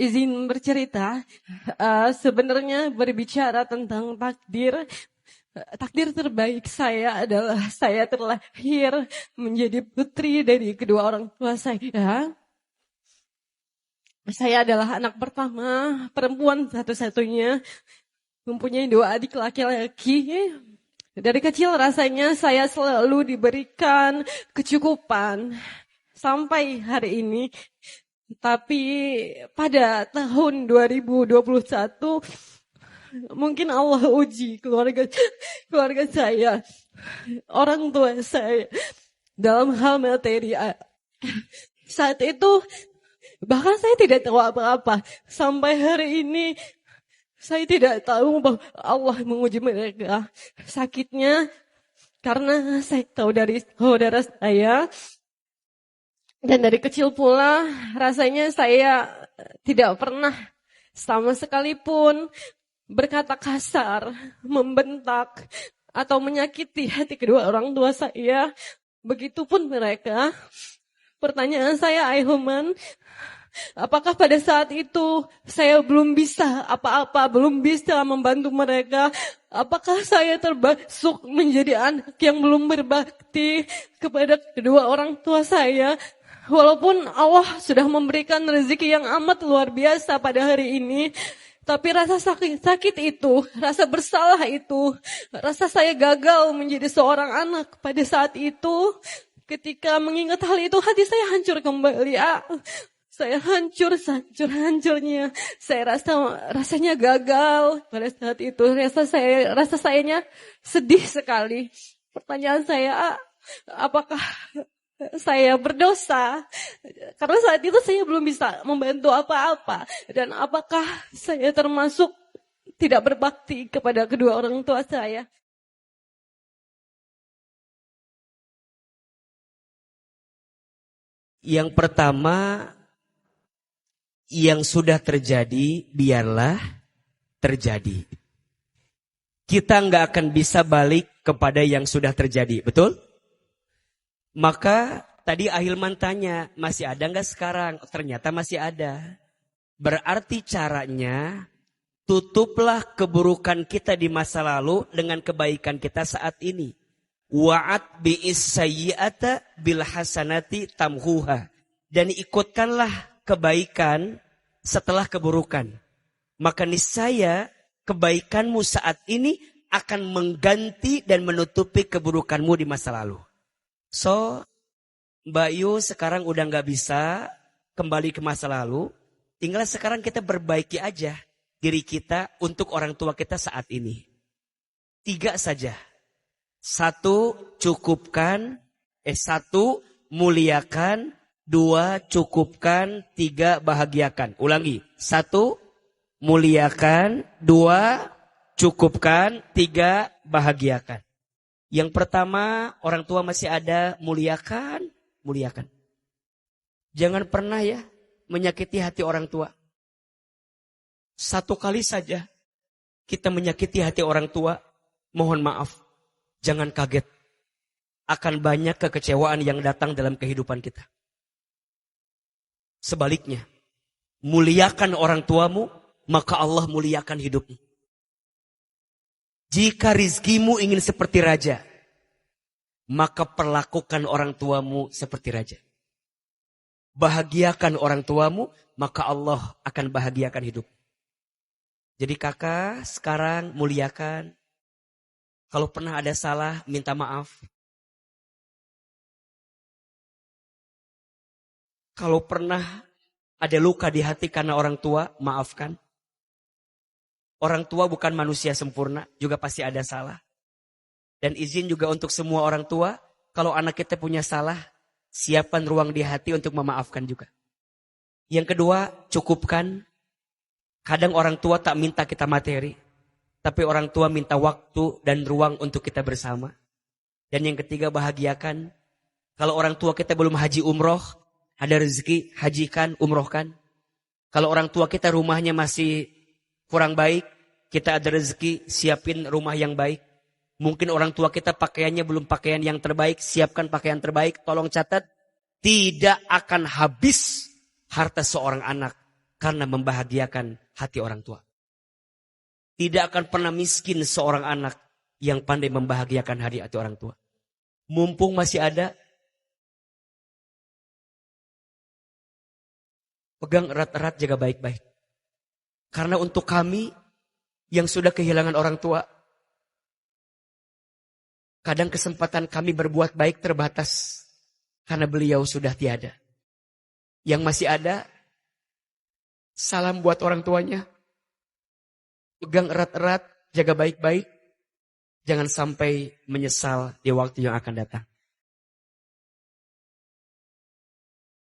izin bercerita. Sebenarnya berbicara tentang takdir. Takdir terbaik saya adalah saya terlahir menjadi putri dari kedua orang tua saya. Saya adalah anak pertama, perempuan satu-satunya, mempunyai 2 adik laki-laki. Dari kecil rasanya saya selalu diberikan kecukupan sampai hari ini. Tapi pada tahun 2021 mungkin Allah uji keluarga saya, orang tua saya dalam hal materi. Saat itu bahkan saya tidak tahu apa-apa. Sampai hari ini saya tidak tahu bahwa Allah menguji mereka. Sakitnya karena saya tahu dari saudara saya. Dan dari kecil pula rasanya saya tidak pernah sama sekalipun berkata kasar, membentak, atau menyakiti hati kedua orang tua saya. Begitupun mereka. Pertanyaan saya, Aihuman, apakah pada saat itu saya belum bisa apa-apa, belum bisa membantu mereka? Apakah saya termasuk menjadi anak yang belum berbakti kepada kedua orang tua saya? Walaupun Allah sudah memberikan rezeki yang amat luar biasa pada hari ini, tapi rasa sakit itu, rasa bersalah itu, rasa saya gagal menjadi seorang anak pada saat itu, ketika mengingat hal itu hati saya hancur kembali. Saya hancurnya. Saya rasanya gagal pada saat itu. Rasa sayanya sedih sekali. Pertanyaan saya, apakah saya berdosa? Karena saat itu saya belum bisa membantu apa-apa. Dan apakah saya termasuk tidak berbakti kepada kedua orang tua saya? Yang pertama, yang sudah terjadi biarlah terjadi. Kita nggak akan bisa balik kepada yang sudah terjadi, betul? Maka tadi Ahilman tanya, masih ada nggak sekarang? Ternyata masih ada. Berarti caranya, tutuplah keburukan kita di masa lalu dengan kebaikan kita saat ini. Wa'at bi'is sayyi'ata bil hasanati tamhuha. Dan ikutkanlah kebaikan setelah keburukan. Maka niscaya kebaikanmu saat ini akan mengganti dan menutupi keburukanmu di masa lalu. So, Mbak Yu sekarang udah gak bisa kembali ke masa lalu. Tinggal sekarang kita perbaiki aja diri kita untuk orang tua kita saat ini. 3 saja. 1, cukupkan. 1, muliakan. 2, cukupkan. 3, bahagiakan. Ulangi. 1, muliakan. 2, cukupkan. 3, bahagiakan. Yang pertama, orang tua masih ada, muliakan. Jangan pernah ya menyakiti hati orang tua. 1 kali saja kita menyakiti hati orang tua, mohon maaf. Jangan kaget. Akan banyak kekecewaan yang datang dalam kehidupan kita. Sebaliknya, muliakan orang tuamu, maka Allah muliakan hidupmu. Jika rizkimu ingin seperti raja, maka perlakukan orang tuamu seperti raja. Bahagiakan orang tuamu, maka Allah akan bahagiakan hidup. Jadi kakak sekarang muliakan. Kalau pernah ada salah, minta maaf. Kalau pernah ada luka di hati karena orang tua, maafkan. Orang tua bukan manusia sempurna, juga pasti ada salah. Dan izin juga untuk semua orang tua, kalau anak kita punya salah, siapkan ruang di hati untuk memaafkan juga. Yang kedua, cukupkan. Kadang orang tua tak minta kita materi, tapi orang tua minta waktu dan ruang untuk kita bersama. Dan yang ketiga, bahagiakan. Kalau orang tua kita belum haji umroh, ada rezeki, hajikan, umrohkan. Kalau orang tua kita rumahnya masih kurang baik, kita ada rezeki, siapin rumah yang baik. Mungkin orang tua kita pakaiannya belum pakaian yang terbaik, siapkan pakaian terbaik. Tolong catat, tidak akan habis harta seorang anak. karena membahagiakan hati orang tua. Tidak akan pernah miskin seorang anak yang pandai membahagiakan hati orang tua. Mumpung masih ada, pegang erat-erat, jaga baik-baik. Karena untuk kami yang sudah kehilangan orang tua, kadang kesempatan kami berbuat baik terbatas karena beliau sudah tiada. Yang masih ada, salam buat orang tuanya. Pegang erat-erat, jaga baik-baik. Jangan sampai menyesal di waktu yang akan datang.